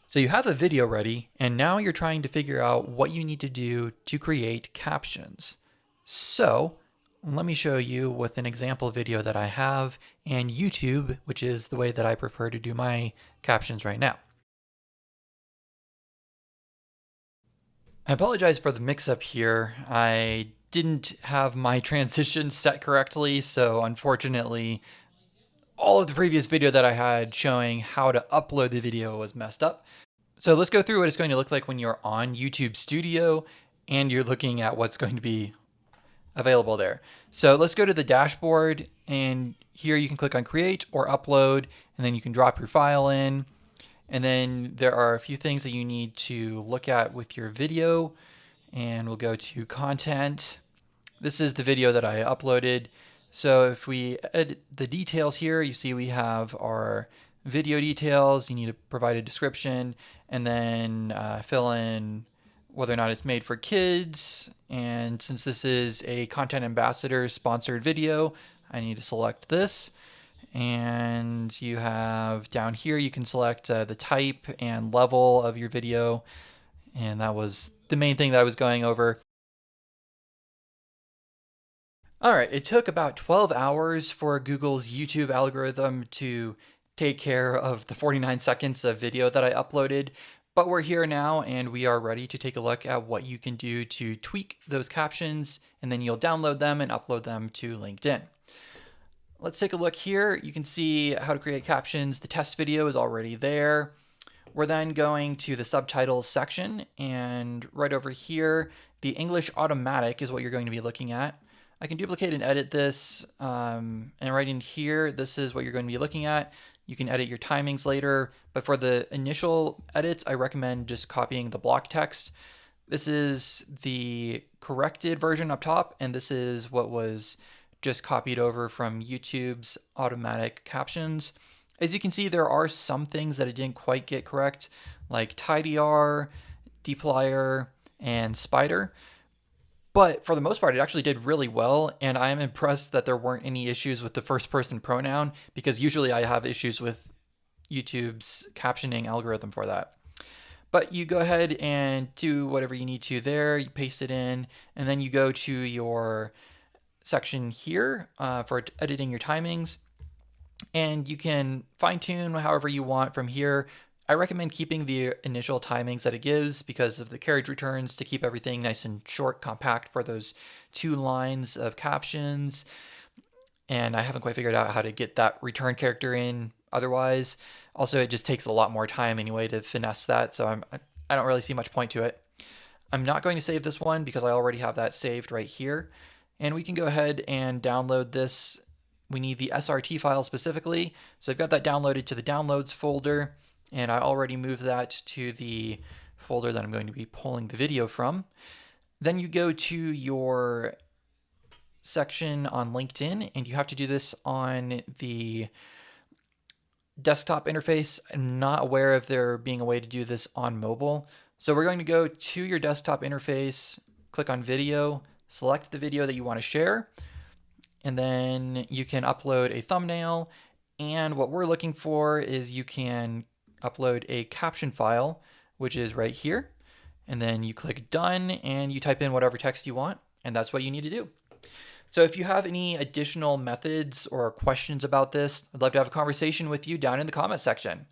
So you have a video ready, and now you're trying to figure out what you need to do to create captions. So let me show you with an example video that I have and YouTube, which is the way that I prefer to do my captions right now. I apologize for the mix-up here. I didn't have my transition set correctly, so unfortunately, all of the previous video that I had showing how to upload the video was messed up. So let's go through what it's going to look like when you're on YouTube Studio and you're looking at what's going to be available there. So let's go to the dashboard, and here you can click on create or upload, and then you can drop your file in. And then there are a few things that you need to look at with your video, and we'll go to content. This is the video that I uploaded. So if we edit the details here, you see we have our video details. You need to provide a description and then fill in whether or not it's made for kids. And since this is a content ambassador sponsored video, I need to select this. And you have down here, you can select the type and level of your video. And that was the main thing that I was going over. All right, it took about 12 hours for Google's YouTube algorithm to take care of the 49 seconds of video that I uploaded, but we're here now and we are ready to take a look at what you can do to tweak those captions, and then you'll download them and upload them to LinkedIn. Let's take a look here. You can see how to create captions. The test video is already there. We're then going to the subtitles section, and right over here, the English automatic is what you're going to be looking at. I can duplicate and edit this, and right in here, this is what you're going to be looking at. You can edit your timings later, but for the initial edits, I recommend just copying the block text. This is the corrected version up top, and this is what was just copied over from YouTube's automatic captions. As you can see, there are some things that it didn't quite get correct, like tidyr, dplyr, and spider. But for the most part, it actually did really well, and I'm impressed that there weren't any issues with the first person pronoun, because usually I have issues with YouTube's captioning algorithm for that. But you go ahead and do whatever you need to there, you paste it in, and then you go to your section here for editing your timings, and you can fine tune however you want from here. I recommend keeping the initial timings that it gives because of the carriage returns to keep everything nice and short, compact for those 2 lines of captions. And I haven't quite figured out how to get that return character in otherwise. Also, it just takes a lot more time anyway to finesse that, so I don't really see much point to it. I'm not going to save this one because I already have that saved right here. And we can go ahead and download this. We need the SRT file specifically. So I've got that downloaded to the downloads folder, and I already moved that to the folder that I'm going to be pulling the video from. Then you go to your section on LinkedIn, and you have to do this on the desktop interface. I'm not aware of there being a way to do this on mobile. So we're going to go to your desktop interface, click on video, select the video that you want to share, and then you can upload a thumbnail. And what we're looking for is you can upload a caption file, which is right here. And then you click done and you type in whatever text you want, and that's what you need to do. So if you have any additional methods or questions about this, I'd love to have a conversation with you down in the comment section.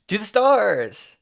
To the stars!